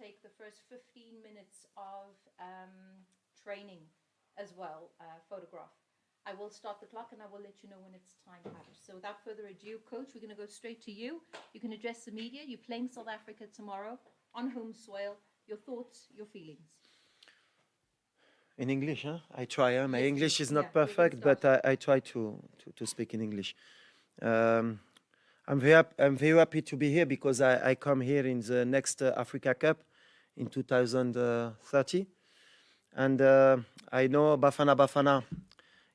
take the first 15 minutes of training as well, photograph. I will start the clock and I will let you know when it's time out. So without further ado, Coach, we're going to go straight to you. You can address the media. You're playing South Africa tomorrow on home soil. Your thoughts, your feelings. In English, huh? I try. My Yes, English is not yeah, perfect, but I try to speak in English. I'm very happy to be here because I come here in the next Africa Cup in 2030. And I know Bafana Bafana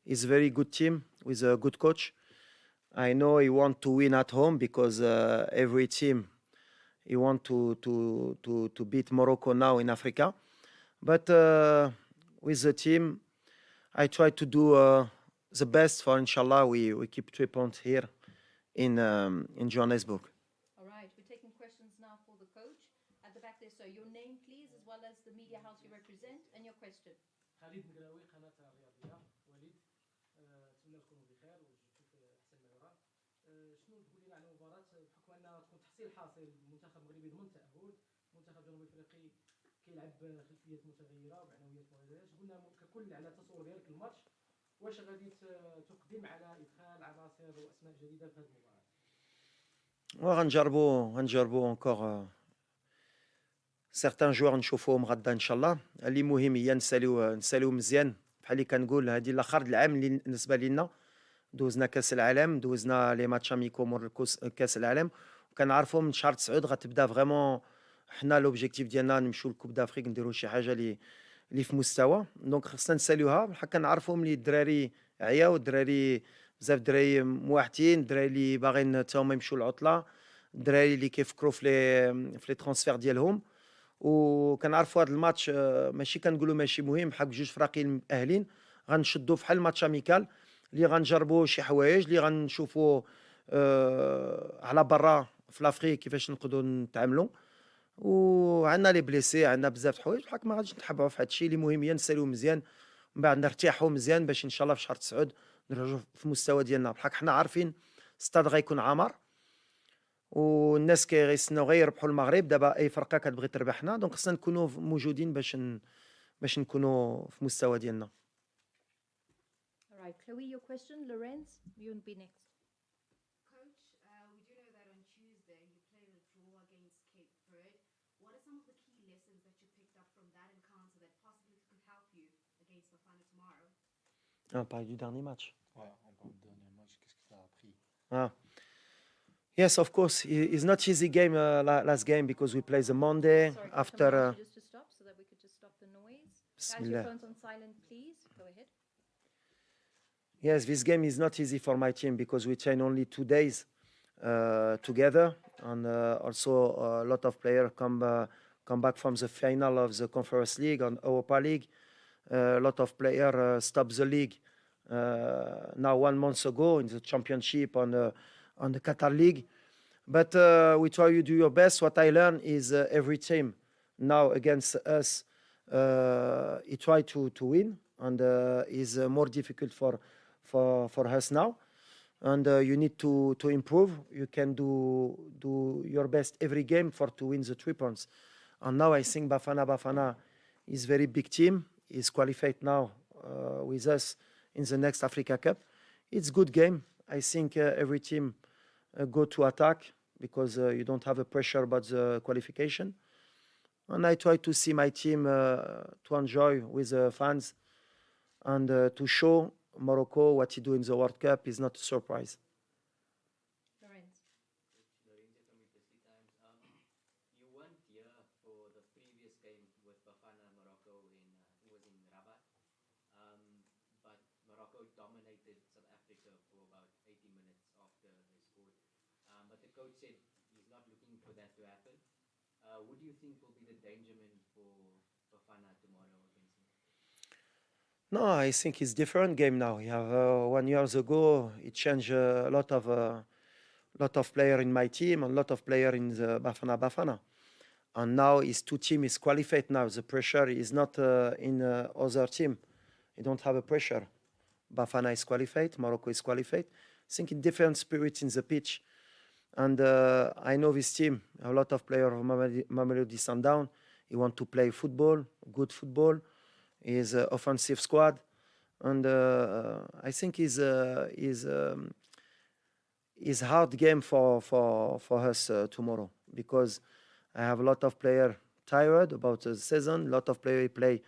is a very good team with a good coach. I know he want to win at home because every team he want to beat Morocco now in Africa. But with the team, I try to do the best for inshallah we keep 3 points here in Johannesburg. All right, we're taking questions now for the coach. At the back there, sir, your name please, as well as the media house you represent, and your question. خالد مقراوي قناة الرياضية. وليد نتمنى تكونوا بخير وجدتوا في أحسن ما يرام. شنو تقول لنا على المباراة بحكم أنها تكون تحصيل حاصل المنتخب المغربي ضمن تأهل، منتخب جنوب إفريقي كيلعب خلفيات متغيرة ومعنويات مغايرة. قلنا ككل على تصور ديالك الماتش، واش غادي تقدم على إدخال عناصر وأسماء جديدة في هذه المباراة؟ غنجربوا encore certains joueurs نشوفوهم غدا ان شاء الله. اللي مهم هي نساليو مزيان بحال اللي كنقول هذه الاخر العام اللي بالنسبه لنا دوزنا كاس العالم، دوزنا لي ماتش اميكو مور كاس العالم، وكنعرفوا من شهر 9 غتبدا فريمون. حنا لوبجيكتيف ديالنا نمشيو لكوب دافريك نديروا شي حاجه اللي في مستوى. دونك خصنا نساليوها بحال كنعرفوا ملي الدراري عياو، الدراري بزاف الدراري موحدين، الدراري اللي باغيين حتى هما يمشيو العطله، الدراري اللي كيفكروا في لي ترانسفير ديالهم. وكنعرفوا هذا الماتش ماشي كنقولوا ماشي مهم، بحال بجوج فراقيين مأهلين غنشدوا بحال الماتش اميكال اللي غنجربوا شي حوايج اللي غنشوفوا على برا في لافريك كيفاش نقدروا نتعاملوا. وعندنا لي بليسي، عندنا بزاف د الحوايج بحال ما غاديش نتحبعوا في هذا الشيء. اللي مهم هي نساليو مزيان من بعد نرتاحوا مزيان باش ان شاء الله في شهر 9 نرجعوا في المستوى ديالنا. بحال حنا عارفين ستاد غيكون عامر والناس كيغيستناو غير يربحوا المغرب. دابا اي فرقه كتبغي تربحنا، دونك خصنا نكونوا موجودين باش نكونوا في المستوى ديالنا. All right, Chloe, your question. Lorenz, you'll be next. Coach, we do know that on Tuesday you played a draw against Cape Verde. What are some of the key lessons that you picked up from that encounter that possibly could help you against Bafana tomorrow? On parle du dernier match. Ouais, on parle du dernier match. Qu'est-ce que tu as appris? Yes, of course. It's not easy game last game because we play the Monday. Sorry, after. Just to stop so that we could just stop the noise. Guys, your Bismillah. phones on silent, please. Go ahead. Yes, this game is not easy for my team because we train only 2 days together, and also a lot of players come back from the final of the Conference League and Europa League. A lot of players stopped the league now 1 month ago in the championship on the Qatar League. But we try to do your best. What I learned is every team now against us, he try to win, and is more difficult for us now. And you need to improve. You can do your best every game to win the 3 points. And now I think Bafana is very big team. Is qualified now with us in the next Africa Cup. It's good game. I think every team go to attack because you don't have a pressure about the qualification. And I try to see my team to enjoy with the fans and to show Morocco what he do in the World Cup is not a surprise. Lorenz. Lorenzo from Italy Times. You weren't here for the previous game with Bafana Morocco it was in Rabat. But Morocco dominated South Africa for about 80 minutes after they scored. But the coach said he's not looking for that to happen. Who do you think will be the dangerman for Bafana tomorrow against him? No, I think it's different game now. We have 1 year ago, it changed a lot of player in my team and a lot of player in the Bafana. And now his 2 team is qualified now. The pressure is not in other team. You don't have a pressure. Bafana is qualified, Morocco is qualified. I think in different spirits in the pitch. And I know this team, a lot of players of Mamelodi Sundown. He want to play football, good football. Is offensive squad, and I think is hard game for us tomorrow, because I have a lot of players tired about the season. A lot of players play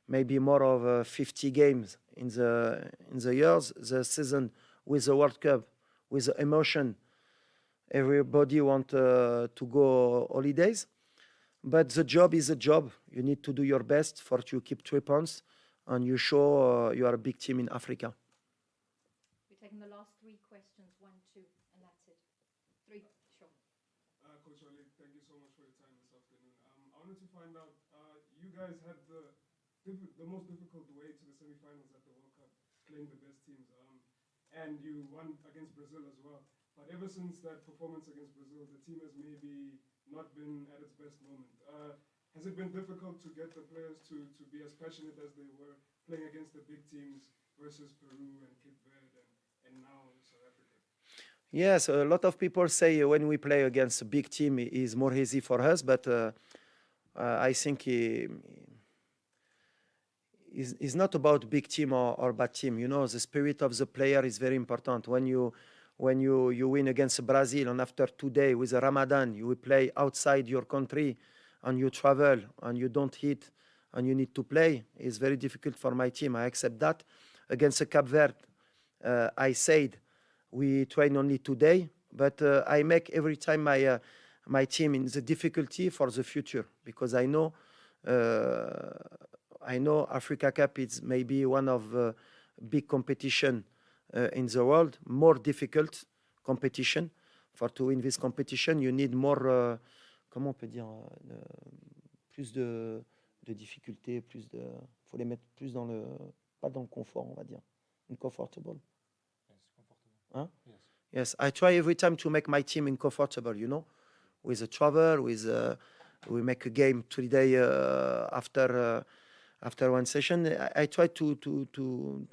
maybe more of 50 games in the years. The season with the World Cup, with the emotion, everybody want to go holidays. But the job is a job. You need to do your best for to keep 3 points, and you show you are a big team in Africa. We're taking the last 3 questions, 1, 2, and that's it. 3, sure. Coach Lollied, thank you so much for your time this afternoon. I wanted to find out, you guys had the most difficult way to the semi-finals at the World Cup, playing the best teams, and you won against Brazil as well. But ever since that performance against Brazil, the team has maybe not been at its best moment. Has it been difficult to get the players to be as passionate as they were playing against the big teams versus Peru and Cape Verde and now South Africa? Yes, a lot of people say when we play against a big team, it is more easy for us, but I think it's not about big team or bad team. You know, the spirit of the player is very important. When you win against Brazil, and after 2 days with the Ramadan, you will play outside your country, and you travel, and you don't eat, and you need to play, it's very difficult for my team. I accept that. Against the Cape Verde, I said we train only 2 days, but I make every time my team in the difficulty for the future, because I know Africa Cup is maybe one of big competition in the world, more difficult competition. For to win this competition, you need more, comment on peut dire, plus de difficultés, faut les mettre plus dans le, pas dans le confort, on va dire, uncomfortable. Yes, comfortable. Huh? Yes. Yes, I try every time to make my team uncomfortable, you know, with the travel, with we make a game 3 days after one session. I try to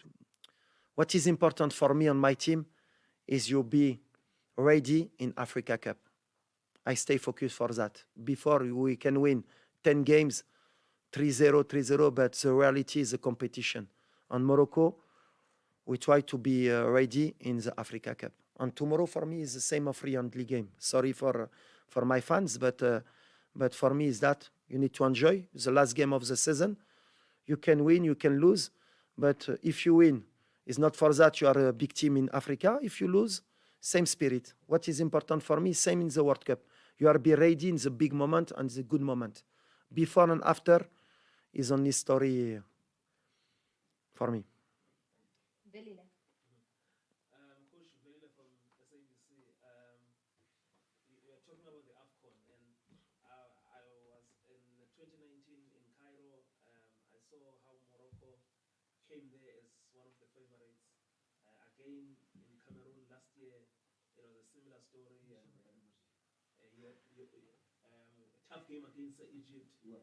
what is important for me on my team is you be ready in Africa Cup. I stay focused for that. Before we can win 10 games, 3-0, 3-0, but the reality is a competition. On Morocco, we try to be ready in the Africa Cup. And tomorrow for me is the same of friendly game. Sorry for my fans, but for me is that you need to enjoy the last game of the season. You can win, you can lose, but if you win, it's not for that you are a big team in Africa. If you lose, same spirit. What is important for me, same in the World Cup. You are be ready in the big moment and the good moment. Before and after is only story for me. Velile. Coach Lollied from SABC, you are talking about the AFCON, and I was in 2019 in Cairo. I saw how Morocco came there as one of the favorites. Again, in Cameroon last year, it was a similar story, and you had a tough game against Egypt. There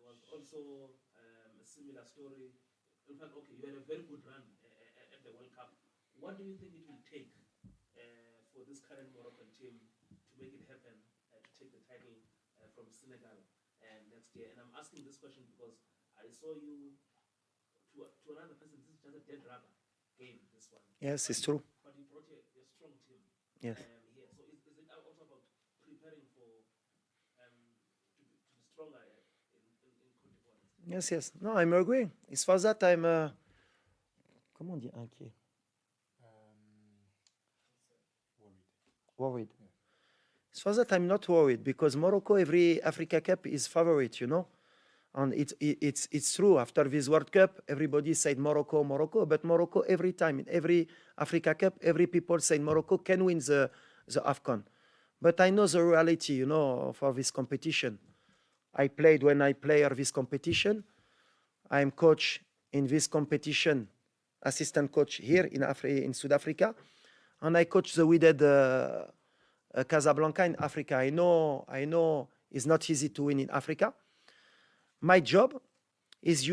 was also a similar story. In fact, okay, you had a very good run at the World Cup. What do you think it will take for this current Moroccan team to make it happen, to take the title from Senegal next year? And I'm asking this question because I saw you, to another person, this is just a dead rubber game, this one. Yes, it's true. But you brought a strong team Yes. here. So is it also about preparing for to be stronger in Côte d'Ivoire? Yes, yes. No, I'm agree. It's for that I'm comment on dit inquiet? Worried. Yeah. It's for that I'm not worried, because Morocco, every Africa Cup is favorite, you know. And it's true. After this World Cup, everybody said Morocco, but Morocco every time in every Africa Cup, every people say Morocco can win the AFCON. But I know the reality, you know, for this competition. When I play this competition, I'm coach in this competition, assistant coach here in South Africa, and I coach the Wydad Casablanca in Africa. I know it's not easy to win in Africa. My job is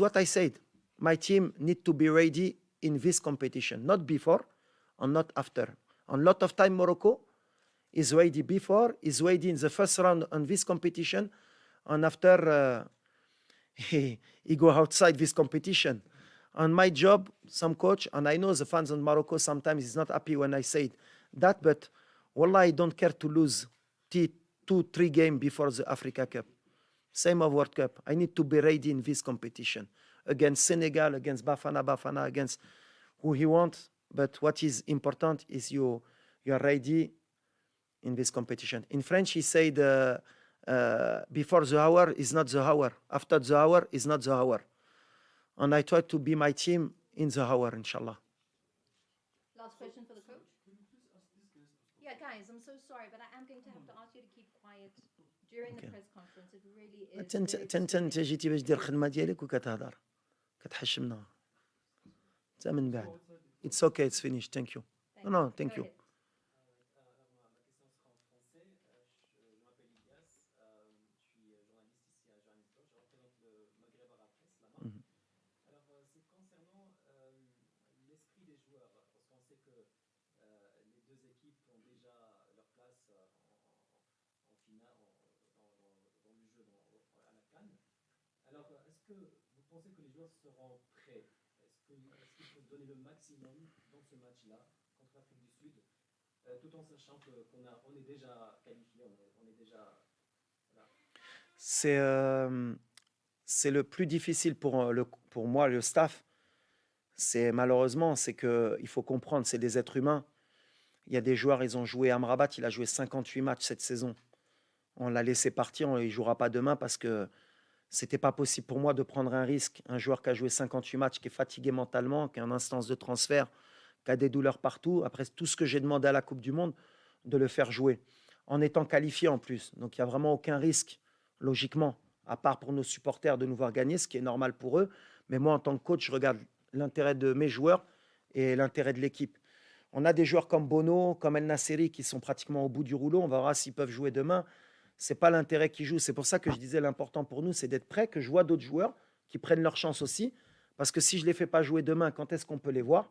what I said. My team need to be ready in this competition, not before and not after. And a lot of time Morocco is ready before, is ready in the first round on this competition, and after he go outside this competition. On my job, some coach, and I know the fans in Morocco sometimes is not happy when I say that, but wallah, I don't care to lose 2-3 games before the Africa Cup. Same of World Cup. I need to be ready in this competition against Senegal, against Bafana, against who he wants. But what is important is you are ready in this competition. In French, he said, before the hour is not the hour. After the hour is not the hour. And I try to be my team in the hour, inshallah. Last question for the coach. Yeah, guys, I'm so sorry, but I am going to have to ask you to keep quiet during the press conference. It really is. انت جيتي باش دير الخدمه ديالك وكتهضر كتحشمنا انت من بعد. It's okay, it's finished. Thank you. No, thank you. Alors, est-ce que vous pensez que les joueurs seront prêts? Est-ce qu'il faut donner le maximum dans ce match-là contre l'Afrique du Sud, tout en sachant qu'on est déjà qualifié, on est déjà... Voilà. C'est le plus difficile pour moi, le staff. C'est malheureusement, c'est qu'il faut comprendre, c'est des êtres humains. Il y a des joueurs, ils ont joué Amrabat, il a joué 58 matchs cette saison. On l'a laissé partir, il ne jouera pas demain parce que c'était pas possible pour moi de prendre un risque. Un joueur qui a joué 58 matchs, qui est fatigué mentalement, qui est en instance de transfert, qui a des douleurs partout, après tout ce que j'ai demandé à la Coupe du Monde, de le faire jouer, en étant qualifié en plus. Donc il n'y a vraiment aucun risque, logiquement, à part pour nos supporters de nous voir gagner, ce qui est normal pour eux. Mais moi, en tant que coach, je regarde l'intérêt de mes joueurs et l'intérêt de l'équipe. On a des joueurs comme Bono, comme El Nasseri, qui sont pratiquement au bout du rouleau. On verra s'ils peuvent jouer demain. Ce n'est pas l'intérêt qui joue. C'est pour ça que je disais l'important pour nous, c'est d'être prêt, que je vois d'autres joueurs qui prennent leur chance aussi. Parce que si je ne les fais pas jouer demain, quand est-ce qu'on peut les voir?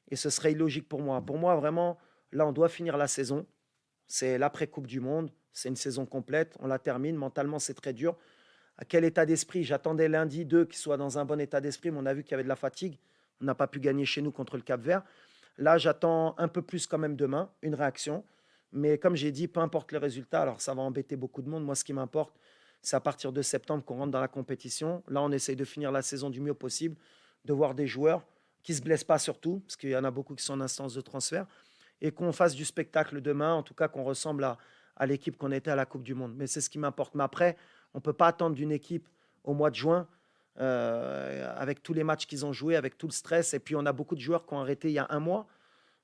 Et ce serait illogique pour moi. Pour moi, vraiment, là, on doit finir la saison. C'est l'après-Coupe du Monde. C'est une saison complète. On la termine. Mentalement, c'est très dur. À quel état d'esprit? J'attendais lundi d'eux qu'ils soient dans un bon état d'esprit, mais on a vu qu'il y avait de la fatigue. On n'a pas pu gagner chez nous contre le Cap-Vert. Là, j'attends un peu plus quand même demain, une réaction. Mais comme j'ai dit, peu importe le résultat, alors ça va embêter beaucoup de monde. Moi, ce qui m'importe, c'est à partir de septembre qu'on rentre dans la compétition. Là, on essaye de finir la saison du mieux possible, de voir des joueurs qui ne se blessent pas surtout, parce qu'il y en a beaucoup qui sont en instance de transfert, et qu'on fasse du spectacle demain, en tout cas qu'on ressemble à l'équipe qu'on était à la Coupe du Monde. Mais c'est ce qui m'importe. Mais après, on ne peut pas attendre d'une équipe au mois de juin, avec tous les matchs qu'ils ont joués, avec tout le stress. Et puis, on a beaucoup de joueurs qui ont arrêté il y a un mois.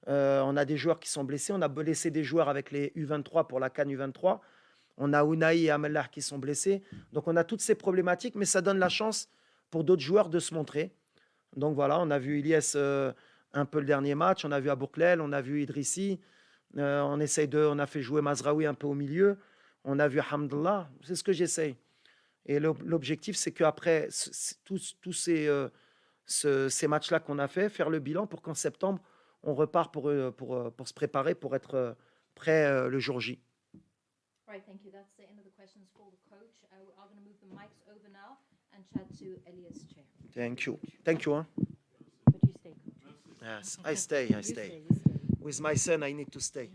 On a des joueurs qui sont blessés. On a blessé des joueurs avec les U23 pour la CAN U23. On a Ounaï et Amellar qui sont blessés. Donc, on a toutes ces problématiques, mais ça donne la chance pour d'autres joueurs de se montrer. Donc, voilà, on a vu Ilyes un peu le dernier match. On a vu Abouklel, on a vu Idrissi. On a fait jouer Mazraoui un peu au milieu. On a vu Hamdallah. C'est ce que j'essaye. Et l'objectif, c'est qu'après tous ces matchs-là qu'on a fait, faire le bilan pour qu'en septembre, on repart pour se préparer, pour être prêt le jour J. Right, thank you. That's the end of the questions for the coach. We are going to move the mics over now and chat to Elias' chair. Thank you. Thank you. Huh? But you stay, coach. Yes, I stay. You stay. With my son, I need to stay.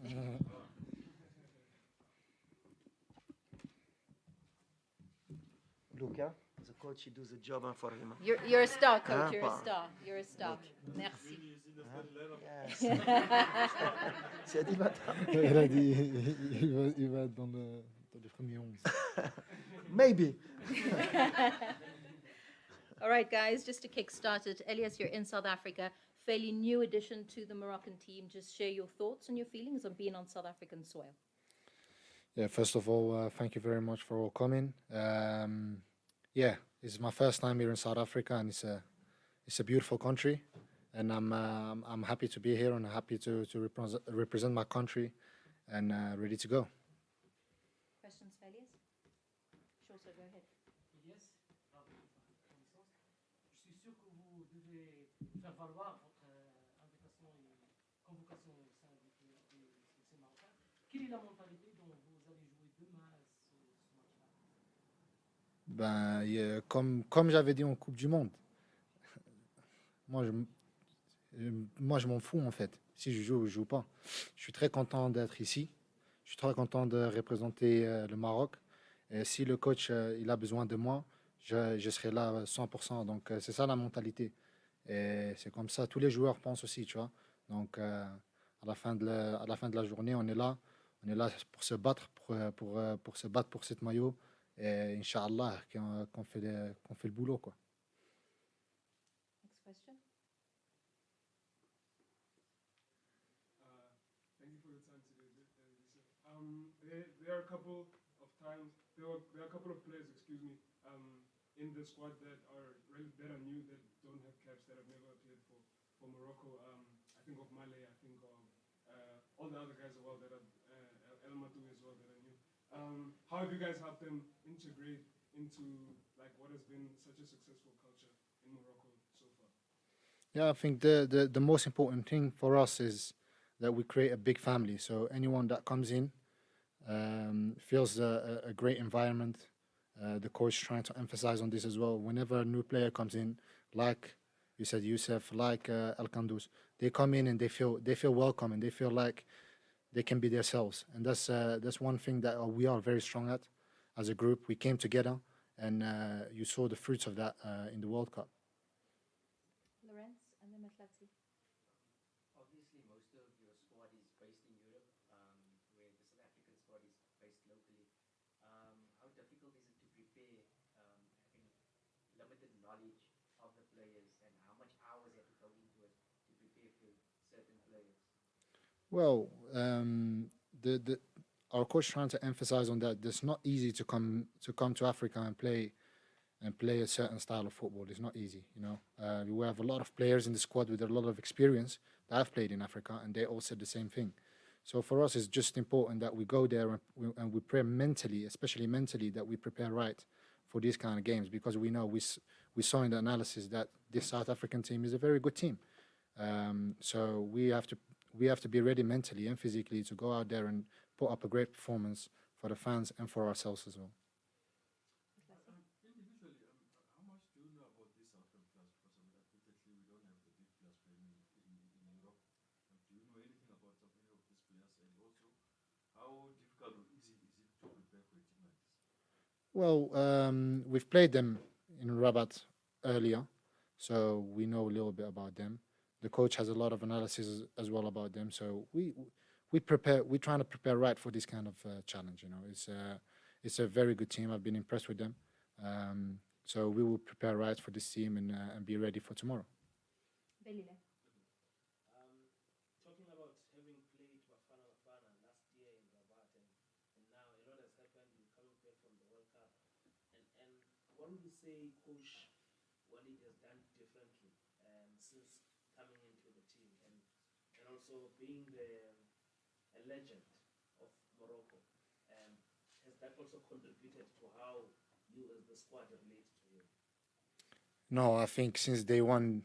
Luca, the coach, he does the job for him. You're a star, coach. Ah, You're a pas. star. You're a star. Merci. Yes. C'est dit, bâtard. Elle a dit il va être dans les premiers 11. Maybe. All right, guys, just to kick start it, Elias, you're in South Africa, fairly new addition to the Moroccan team. Just share your thoughts and your feelings on being on South African soil. Yeah, first of all, thank you very much for all coming. Yeah, it's my first time here in South Africa, and it's a beautiful country, and I'm happy to be here and happy to represent my country, and ready to go. Questions for Elias? Sure, sir, go ahead. Elias, bravo pour votre connaissance. Je suis sûr que vous devez faire valoir votre invitation et convocation au sein de ces Marocains. Quelle est la mentalité dont vous allez jouer demain ce match-là? Ben, comme j'avais dit en Coupe du Monde, moi je, moi je m'en fous en fait. Si je joue ou je joue pas. Je suis très content d'être ici. Je suis très content de représenter le Maroc. Et si le coach il a besoin de moi, je serai là 100%. Donc c'est ça la mentalité. Et c'est comme ça, tous les joueurs pensent aussi, tu vois. Donc à la fin à la fin de la journée, on est là. On est là pour se battre, pour se battre pour cette maillot. Et Inch'Allah, qu'on fait le boulot, quoi. Next question. Thank you for your time today, Lisa. There are a couple of times, there are a couple of players, excuse me, in the squad that are new, that don't have caps, that have never played for Morocco. I think of Male, I think of all the other guys as well that are El Matou as well that are new. How have you guys helped them integrate into like what has been such a successful culture in Morocco so far? Yeah, I think the most important thing for us is that we create a big family. So anyone that comes in feels a great environment. The coach trying to emphasize on this as well. Whenever a new player comes in, like you said, Youssef, like El Kandous, they come in and they feel welcome and they feel like they can be themselves. And that's one thing that we are very strong at as a group. We came together, and you saw the fruits of that in the World Cup. Lorenz and then Matlatsi. Obviously, most of your squad is based in Europe, where the South African squad is based locally. How difficult is it to prepare, having limited knowledge of the players, and how much hours you have to go into it to prepare for certain players? Well, our coach trying to emphasize on that. It's not easy to come to Africa and play a certain style of football. It's not easy, you know. We have a lot of players in the squad with a lot of experience that have played in Africa, and they all said the same thing. So for us, it's just important that we go there and we pray mentally, especially mentally, that we prepare right for these kind of games, because we know we saw in the analysis that this South African team is a very good team. So we have to be ready mentally and physically to go out there and put up a great performance for the fans and for ourselves as well. Individually, how much do you know about these South African players? Because admittedly, we don't have the big players playing in Europe. Do you know anything about any of these players? And also, how difficult or easy is it to prepare for a team like this? Well, we've played them in Rabat earlier, so we know a little bit about them. The coach has a lot of analysis as well about them, so we prepare. We're trying to prepare right for this kind of challenge. You know, it's a very good team. I've been impressed with them. So we will prepare right for this team and be ready for tomorrow. Belile. Talking about having played Bafana last year in Rabat, and now a lot has happened. You're coming back from the World Cup, and what would you say Coach Lوليد has done differently since coming into the team, and also being a legend of Morocco? Has that also contributed to how you as the squad relate to him? No, I think since day one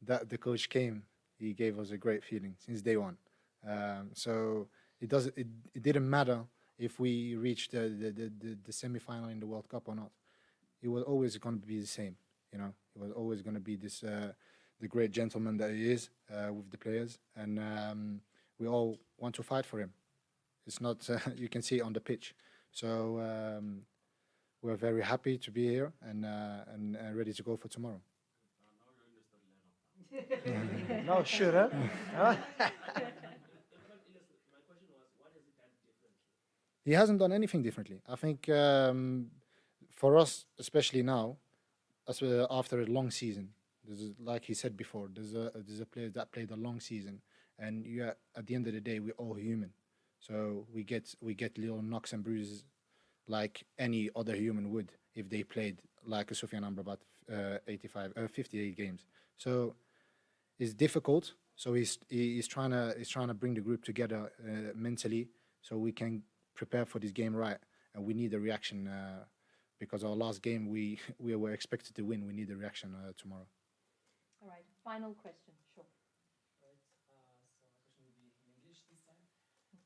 that the coach came, he gave us a great feeling since day one. So it didn't matter if we reached the semi-final in the World Cup or not. It was always going to be the same, you know. It was always going to be this the great gentleman that he is with the players, and we all want to fight for him. It's not you can see it on the pitch. So we're very happy to be here and ready to go for tomorrow. Now you're in the storyline of No, sure, huh? My question was, what has he done differently? He hasn't done anything differently. I think for us, especially now, after a long season, like he said before, there's a player that played a long season, and at the end of the day, we're all human. So we get little knocks and bruises like any other human would if they played like a Soufiane Amrabat 58 games. So it's difficult. So he's trying to bring the group together mentally so we can prepare for this game right. And we need a reaction because our last game we were expected to win. We need a reaction tomorrow. All right, final question, sure. Right. So my question will be in English this time.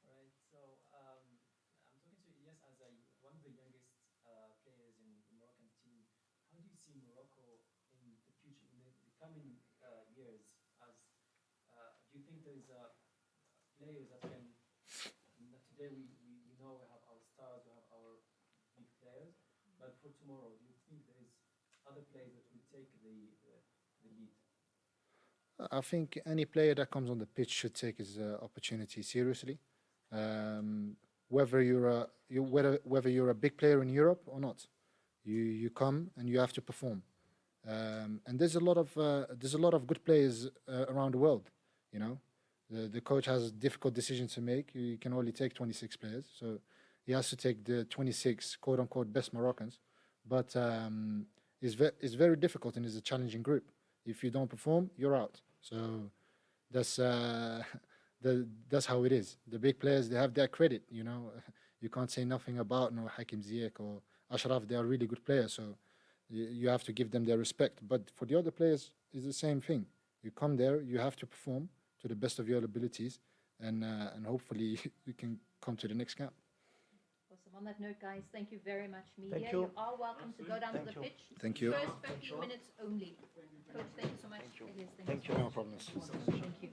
Right. So I'm talking to Ilyas as one of the youngest players in the Moroccan see Morocco in the future, in the coming years? As do you think there is players that can? Today we know we have our stars, we have our big players, but for tomorrow, do you think there is other players that will take the lead? I think any player that comes on the pitch should take his opportunity seriously. Whether you're a big player in Europe or not, you come and you have to perform. And there's a lot of good players around the world. You know, the coach has difficult decisions to make. You can only take 26 players, so he has to take the 26 quote unquote best Moroccans. But it's very difficult and it's a challenging group. If you don't perform, you're out. So that's how it is. The big players, they have their credit, you know. You can't say nothing about Hakim Ziyech or Ashraf. They are really good players, so you have to give them their respect. But for the other players, it's the same thing. You come there, you have to perform to the best of your abilities, and hopefully you can come to the next camp. Awesome. On that note, guys, thank you very much. Media, Thank you. you are welcome to go down to the pitch. Thank you. First 15 minutes only. Coach, thank you so much. It is. Thank you. No problems. Thank you.